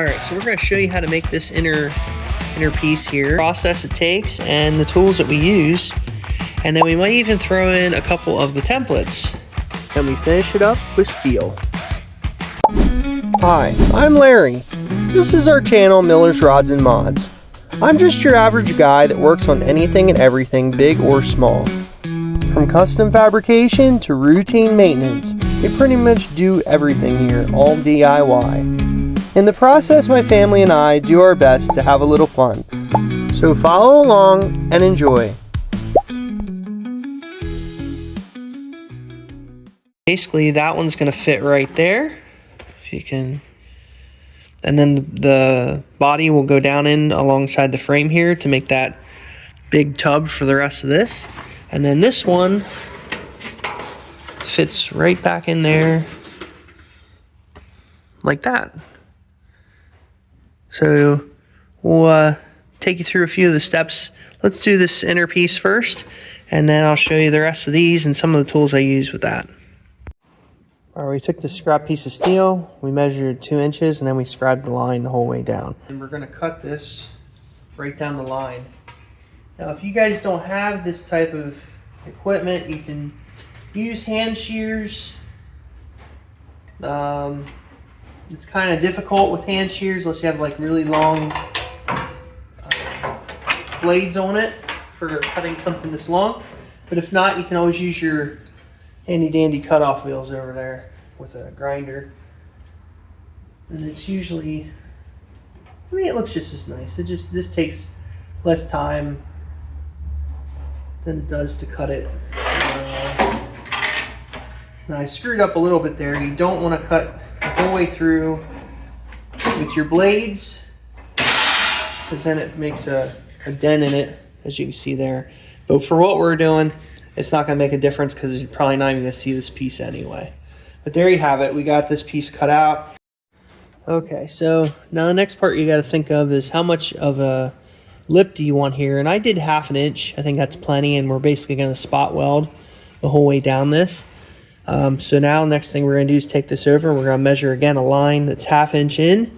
Alright, so we're going to show you how to make this inner piece here, the process it takes, and the tools that we use. And then we might even throw in a couple of the templates. And we finish it up with steel. Hi, I'm Larry. This is our channel, Miller's Rods and Mods. I'm just your average guy that works on anything and everything, big or small. From custom fabrication to routine maintenance, we pretty much do everything here, all DIY. In the process, my family and I do our best to have a little fun. So follow along and enjoy. Basically, that one's going to fit right there. If you can. And then the body will go down in alongside the frame here to make that big tub for the rest of this. And then this one fits right back in there like that. So we'll take you through a few of the steps. Let's do this inner piece first, and then I'll show you the rest of these and some of the tools I use with that. All right, we took this scrap piece of steel, we measured 2 inches, and then we scribed the line the whole way down. And we're gonna cut this right down the line. Now, if you guys don't have this type of equipment, you can use hand shears. It's kind of difficult with hand shears unless you have like really long blades on it for cutting something this long. But if not, you can always use your handy dandy cutoff wheels over there with a grinder. And it's usually, I mean, it looks just as nice. This takes less time than it does to cut it. Now I screwed up a little bit there. You don't want to cut the whole way through with your blades, because then it makes a dent in it, as you can see there. But for what we're doing, it's not going to make a difference because you're probably not even going to see this piece anyway. But there you have it. We got this piece cut out. Okay, so now the next part you got to think of is how much of a lip do you want here. And I did 1/2 inch. I think that's plenty, and we're basically going to spot weld the whole way down this. So now next thing we're going to do is take this over. We're going to measure again a line that's 1/2 inch in,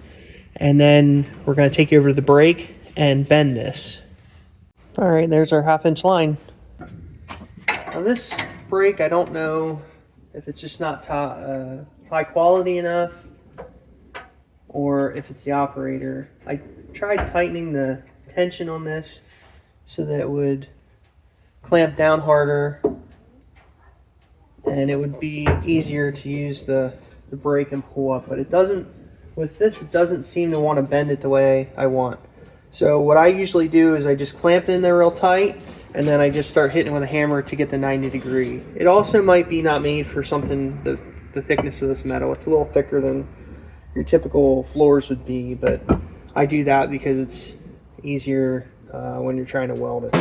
and then we're going to take you over to the brake and bend this. All right, there's our 1/2 inch line. Now this brake, I don't know if it's just not high quality enough or if it's the operator. I tried tightening the tension on this so that it would clamp down harder and it would be easier to use the brake and pull up, but it doesn't, with this, it doesn't seem to want to bend it the way I want. So what I usually do is I just clamp it in there real tight, and then I just start hitting it with a hammer to get the 90 degree. It also might be not made for something, the thickness of this metal. It's a little thicker than your typical floors would be, but I do that because it's easier when you're trying to weld it.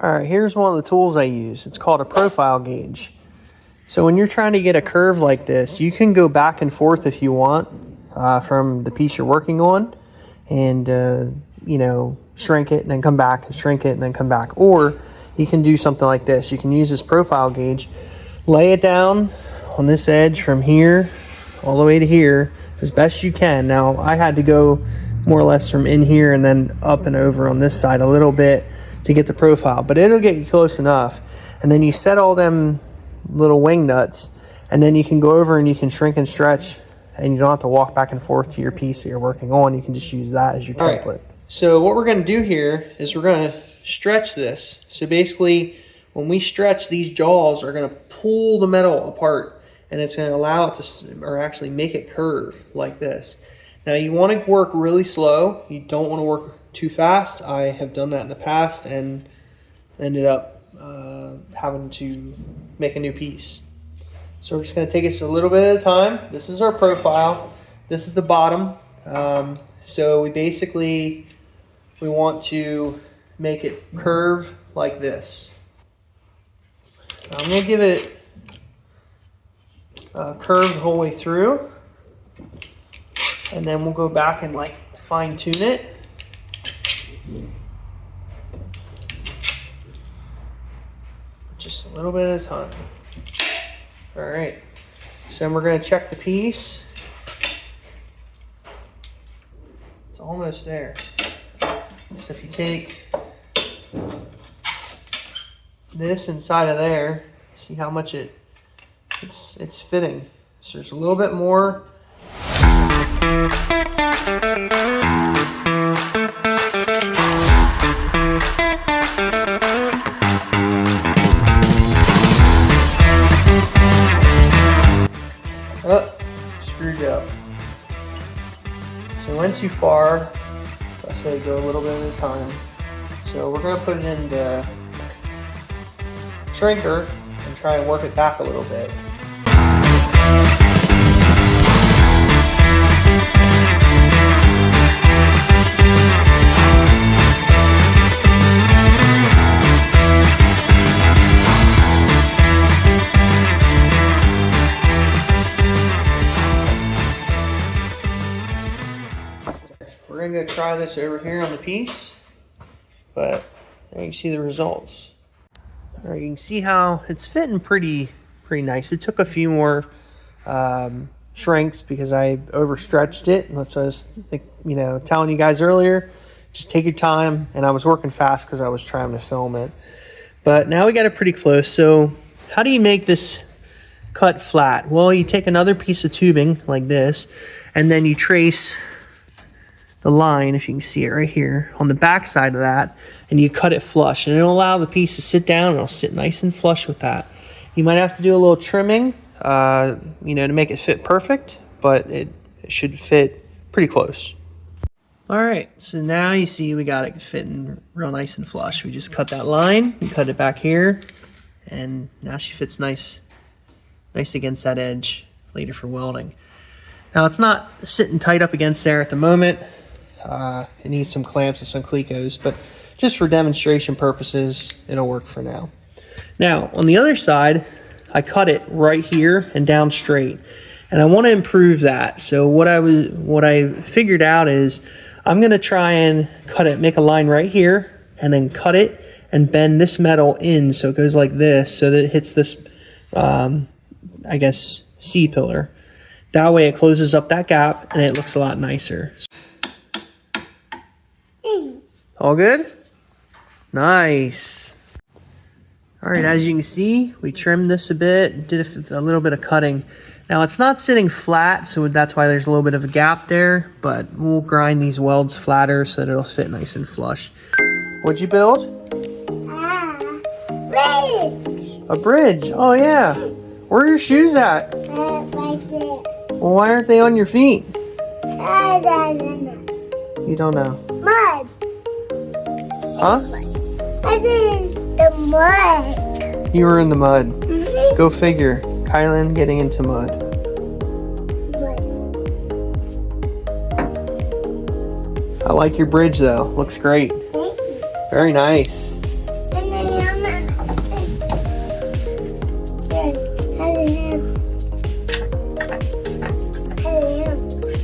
Alright, here's one of the tools I use. It's called a profile gauge. So when you're trying to get a curve like this, you can go back and forth if you want from the piece you're working on, and you know, shrink it and then come back, and shrink it and then come back. Or you can do something like this. You can use this profile gauge, lay it down on this edge from here all the way to here as best you can. Now I had to go more or less from in here and then up and over on this side a little bit to get the profile, but it'll get you close enough. And then you set all them little wing nuts, and then you can go over and you can shrink and stretch, and you don't have to walk back and forth to your piece that you're working on. You can just use that as your template. Right. So what we're going to do here is we're going to stretch this. So basically, when we stretch, these jaws are going to pull the metal apart, and it's going to allow it to, or actually make it curve like this. Now you want to work really slow. You don't want to work too fast. I have done that in the past and ended up having to make a new piece. So we're just going to take this a little bit at a time. This is our profile. This is the bottom. So we want to make it curve like this. I'm going to give it a curve the whole way through. And then we'll go back and like fine tune it. Just a little bit at a time. All right, so then we're going to check the piece. It's almost there. So if you take this inside of there, see how much it's fitting. So there's a little bit more. Oh, screwed up. So it went too far. So I say go a little bit at a time. So we're going to put it in the shrinker and try and work it back a little bit. We're going to try this over here on the piece, but there you can see the results. All right, you can see how it's fitting pretty nice. It took a few more shrinks because I overstretched it. And that's what I was telling you guys earlier. Just take your time, and I was working fast because I was trying to film it. But now we got it pretty close. So how do you make this cut flat? Well, you take another piece of tubing like this, and then you trace the line, if you can see it right here, on the back side of that, and you cut it flush, and it'll allow the piece to sit down, and it'll sit nice and flush with that. You might have to do a little trimming, to make it fit perfect, but it should fit pretty close. All right, so now you see we got it fitting real nice and flush. We just cut that line, we cut it back here, and now she fits nice against that edge later for welding. Now it's not sitting tight up against there at the moment. It needs some clamps and some clecos, but just for demonstration purposes, it'll work for now. Now, on the other side, I cut it right here and down straight, and I want to improve that. So what I figured out is I'm going to try and cut it, make a line right here, and then cut it and bend this metal in so it goes like this, so that it hits this, I guess, C-pillar. That way it closes up that gap and it looks a lot nicer. All good? Nice. All right, as you can see, we trimmed this a bit, did a little bit of cutting. Now it's not sitting flat, so that's why there's a little bit of a gap there, but we'll grind these welds flatter so that it'll fit nice and flush. What'd you build? Bridge. A bridge, oh yeah. Where are your shoes at? Right there. Well, why aren't they on your feet? I don't know. You don't know. Mud. Huh? I was in the mud. You were in the mud. Mm-hmm. Go figure. Kylan getting into mud. I like your bridge though. Looks great. Thank you. Very nice. And then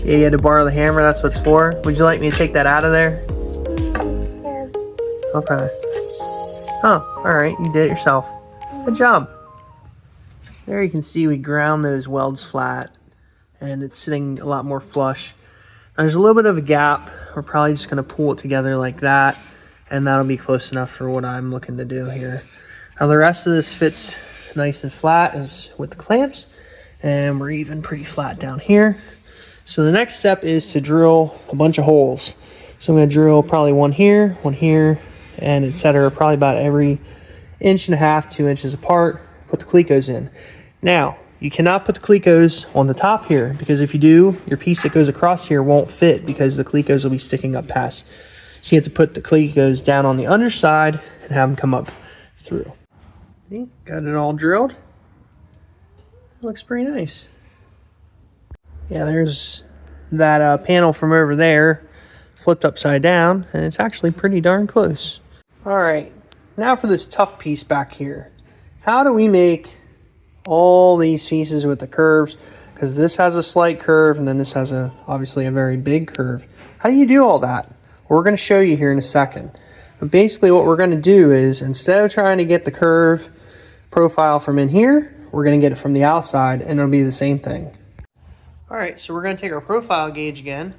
Yeah, you had to borrow the hammer. That's what it's for. Would you like me to take that out of there? Okay. Oh, all right. You did it yourself. Good job. There you can see we ground those welds flat, and it's sitting a lot more flush. Now, there's a little bit of a gap. We're probably just going to pull it together like that, and that'll be close enough for what I'm looking to do here. Now the rest of this fits nice and flat as with the clamps, and we're even pretty flat down here. So the next step is to drill a bunch of holes. So I'm going to drill probably one here, and etc. Probably about every 1.5 to 2 inches apart. Put the clecos in. Now, you cannot put the clecos on the top here, because if you do, your piece that goes across here won't fit because the clecos will be sticking up past. So you have to put the clecos down on the underside and have them come up through. See, got it all drilled. It looks pretty nice. Yeah, there's that panel from over there flipped upside down, and it's actually pretty darn close. All right, now for this tough piece back here. How do we make all these pieces with the curves? Because this has a slight curve, and then this has obviously a very big curve. How do you do all that? Well, we're going to show you here in a second. But basically what we're going to do is, instead of trying to get the curve profile from in here, we're going to get it from the outside, and it'll be the same thing. All right, so we're going to take our profile gauge again,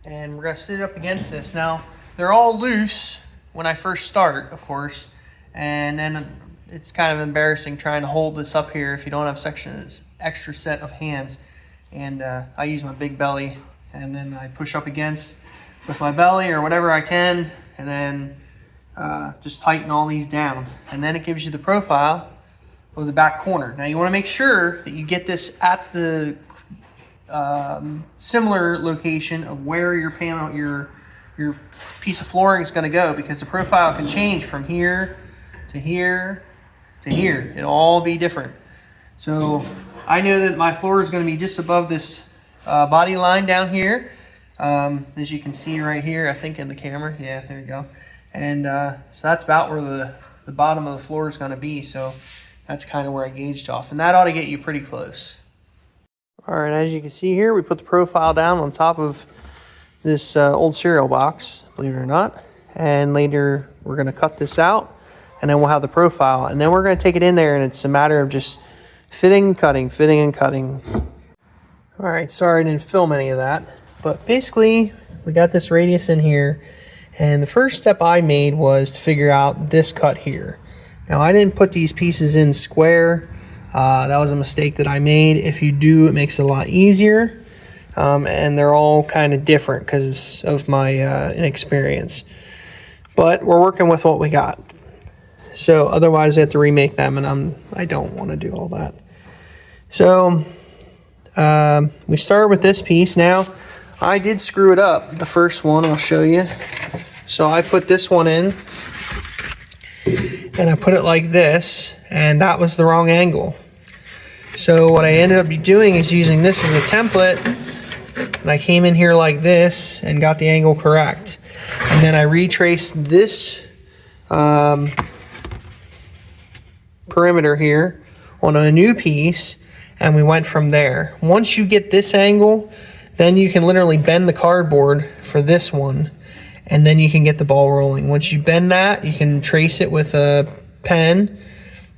and we're going to sit it up against this. Now, they're all loose when I first start, of course, and then it's kind of embarrassing trying to hold this up here if you don't have extra set of hands. And I use my big belly, and then I push up against with my belly or whatever I can, and then just tighten all these down. And then it gives you the profile of the back corner. Now you want to make sure that you get this at the similar location of where your panel, your piece of flooring is going to go, because the profile can change from here to here to here. It'll all be different. So I know that my floor is going to be just above this body line down here, as you can see right here, I think in the camera. Yeah, there you go. And so that's about where the bottom of the floor is going to be. So that's kind of where I gauged off, and that ought to get you pretty close. All right, as you can see here, we put the profile down on top of this old cereal box, believe it or not. And later we're going to cut this out, and then we'll have the profile. And then we're going to take it in there, and it's a matter of just fitting and cutting, fitting and cutting. All right, sorry I didn't film any of that. But basically, we got this radius in here. And the first step I made was to figure out this cut here. Now, I didn't put these pieces in square. That was a mistake that I made. If you do, it makes it a lot easier. And they're all kind of different because of my inexperience. But we're working with what we got. So otherwise I have to remake them, and I don't want to do all that. So we started with this piece. Now, I did screw it up. The first one, I'll show you. So I put this one in, and I put it like this, and that was the wrong angle. So what I ended up doing is using this as a template, and I came in here like this and got the angle correct. And then I retraced this perimeter here on a new piece, and we went from there. Once you get this angle, then you can literally bend the cardboard for this one, and then you can get the ball rolling. Once you bend that, you can trace it with a pen,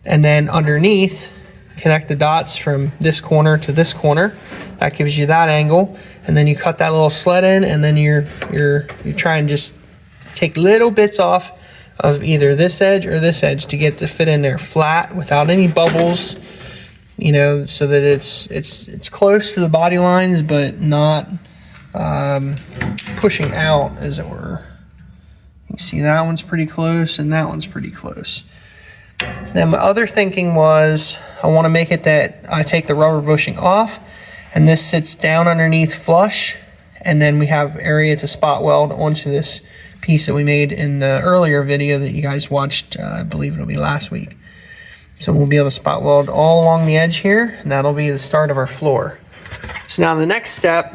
and then underneath connect the dots from this corner to this corner. That gives you that angle, and then you cut that little sled in, and then you try and just take little bits off of either this edge or this edge to get it to fit in there flat without any bubbles, you know, so that it's close to the body lines but not pushing out, as it were. You see that one's pretty close and that one's pretty close. Then my other thinking was I want to make it that I take the rubber bushing off and this sits down underneath flush, and then we have area to spot weld onto this piece that we made in the earlier video that you guys watched. I believe it'll be last week. So we'll be able to spot weld all along the edge here, and that'll be the start of our floor. So now the next step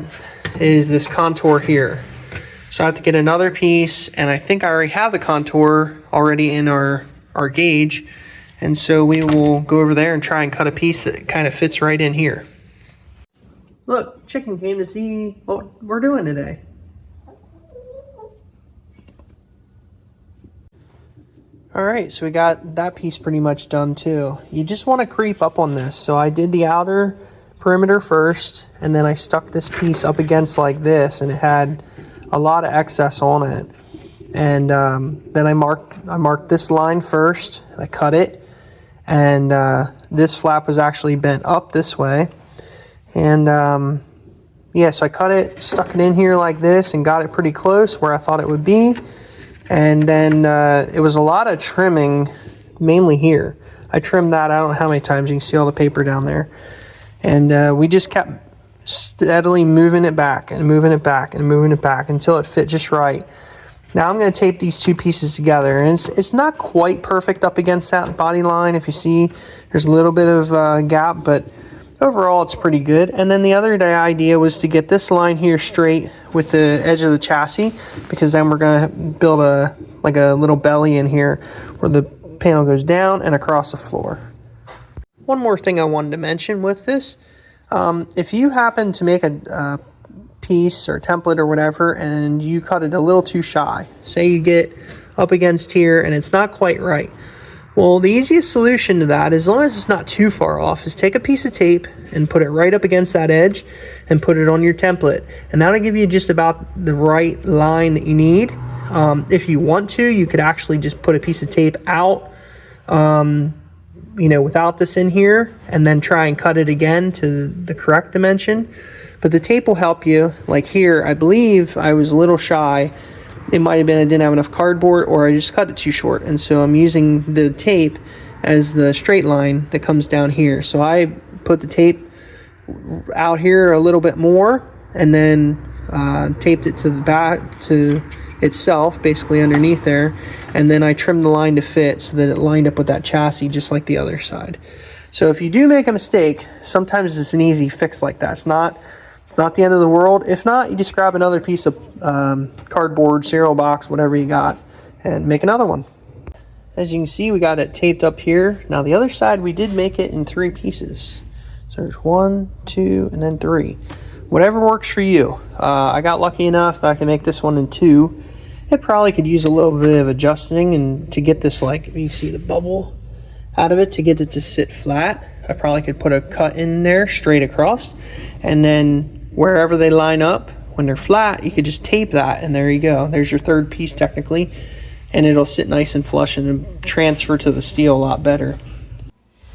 is this contour here. So I have to get another piece, and I think I already have the contour already in our gauge, and so we will go over there and try and cut a piece that kind of fits right in here. Look, Chicken came to see what we're doing today. Alright, so we got that piece pretty much done too. You just want to creep up on this. So I did the outer perimeter first, and then I stuck this piece up against like this, and it had a lot of excess on it. And then I marked this line first. I cut it, and this flap was actually bent up this way. And yeah, so I cut it, stuck it in here like this, and got it pretty close where I thought it would be. And then it was a lot of trimming, mainly here. I trimmed that, I don't know how many times. You can see all the paper down there. And we just kept steadily moving it back and moving it back and moving it back until it fit just right. Now I'm going to tape these two pieces together, and it's not quite perfect up against that body line. If you see, there's a little bit of gap, but Overall, it's pretty good. And then the other idea was to get this line here straight with the edge of the chassis, because then we're going to build a little belly in here where the panel goes down and across the floor. One more thing I wanted to mention with this, if you happen to make a piece or template or whatever and you cut it a little too shy, say you get up against here and it's not quite right, well, the easiest solution to that, as long as it's not too far off, is take a piece of tape and put it right up against that edge and put it on your template, and that'll give you just about the right line that you need. If you want to, you could actually just put a piece of tape out, without this in here, and then try and cut it again to the correct dimension. But the tape will help you. Like here, I believe I was a little shy. It might have been I didn't have enough cardboard, or I just cut it too short, and so I'm using the tape as the straight line that comes down here. So I put the tape out here a little bit more, and then taped it to the back to itself, basically underneath there, and then I trimmed the line to fit so that it lined up with that chassis just like the other side. So if you do make a mistake, sometimes it's an easy fix like that. It's not the end of the world. If not, you just grab another piece of cardboard, cereal box, whatever you got, and make another one. As you can see, we got it taped up here. Now the other side, we did make it in 3 pieces. So there's 1, 2, and then 3. Whatever works for you. I got lucky enough that I can make this one in 2. It probably could use a little bit of adjusting, and to get this, like, you see the bubble out of it, to get it to sit flat, I probably could put a cut in there straight across, and then wherever they line up, when they're flat, you could just tape that, and there you go. There's your third piece technically, and it'll sit nice and flush and transfer to the steel a lot better.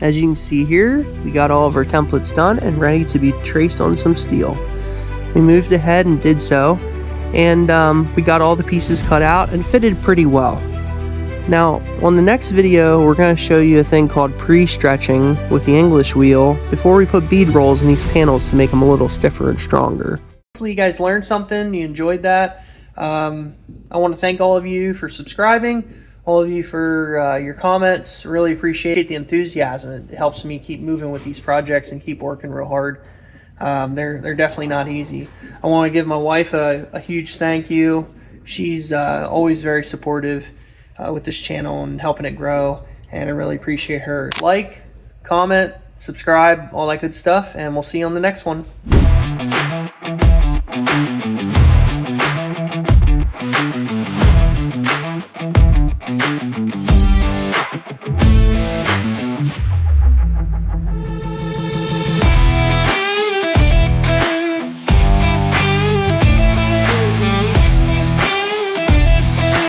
As you can see here, we got all of our templates done and ready to be traced on some steel. We moved ahead and did so, and we got all the pieces cut out and fitted pretty well. Now, on the next video, we're going to show you a thing called pre-stretching with the English wheel before we put bead rolls in these panels to make them a little stiffer and stronger. Hopefully you guys learned something, you enjoyed that. I want to thank all of you for subscribing, all of you for your comments. Really appreciate the enthusiasm. It helps me keep moving with these projects and keep working real hard. They're definitely not easy. I want to give my wife a huge thank you. She's always very supportive with this channel and helping it grow, and I really appreciate her. Like, comment, subscribe, all that good stuff, and we'll see you on the next one.